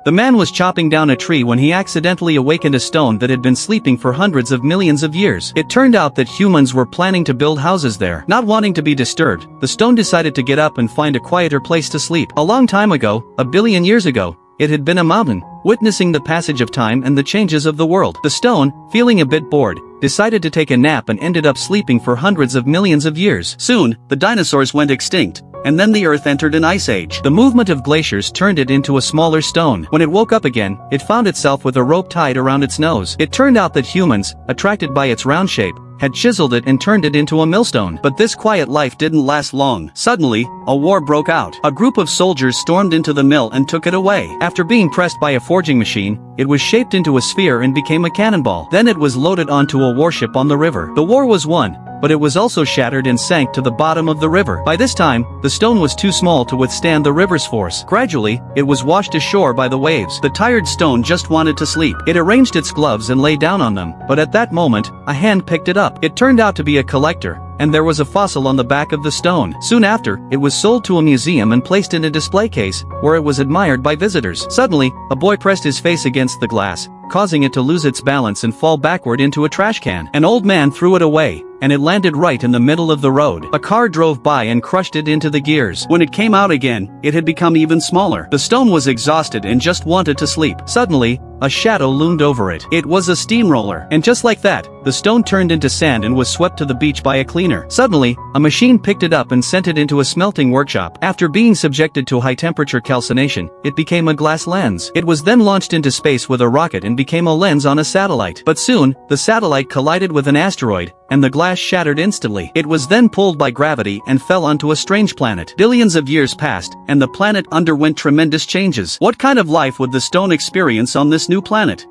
The man was chopping down a tree when he accidentally awakened a stone that had been sleeping for hundreds of millions of years. It turned out that humans were planning to build houses there. Not wanting to be disturbed, the stone decided to get up and find a quieter place to sleep. A long time ago, a billion years ago, it had been a mountain, witnessing the passage of time and the changes of the world. The stone, feeling a bit bored, decided to take a nap and ended up sleeping for hundreds of millions of years. Soon, the dinosaurs went extinct, and then the Earth entered an ice age. The movement of glaciers turned it into a smaller stone. When it woke up again, it found itself with a rope tied around its nose. It turned out that humans, attracted by its round shape, had chiseled it and turned it into a millstone. But this quiet life didn't last long. Suddenly, a war broke out. A group of soldiers stormed into the mill and took it away. After being pressed by a forging machine, it was shaped into a sphere and became a cannonball. Then it was loaded onto a warship on the river. The war was won, but it was also shattered and sank to the bottom of the river. By this time, the stone was too small to withstand the river's force. Gradually, it was washed ashore by the waves. The tired stone just wanted to sleep. It arranged its gloves and lay down on them, but at that moment, a hand picked it up. It turned out to be a collector, and there was a fossil on the back of the stone. Soon after, it was sold to a museum and placed in a display case, where it was admired by visitors. Suddenly, a boy pressed his face against the glass, causing it to lose its balance and fall backward into a trash can. An old man threw it away, and it landed right in the middle of the road. A car drove by and crushed it into the gears. When it came out again, it had become even smaller. The stone was exhausted and just wanted to sleep. Suddenly, a shadow loomed over it. It was a steamroller. And just like that, the stone turned into sand and was swept to the beach by a cleaner. Suddenly, a machine picked it up and sent it into a smelting workshop. After being subjected to high-temperature calcination, it became a glass lens. It was then launched into space with a rocket and became a lens on a satellite. But soon, the satellite collided with an asteroid, and the glass shattered instantly. It was then pulled by gravity and fell onto a strange planet. Billions of years passed, and the planet underwent tremendous changes. What kind of life would the stone experience on this new planet?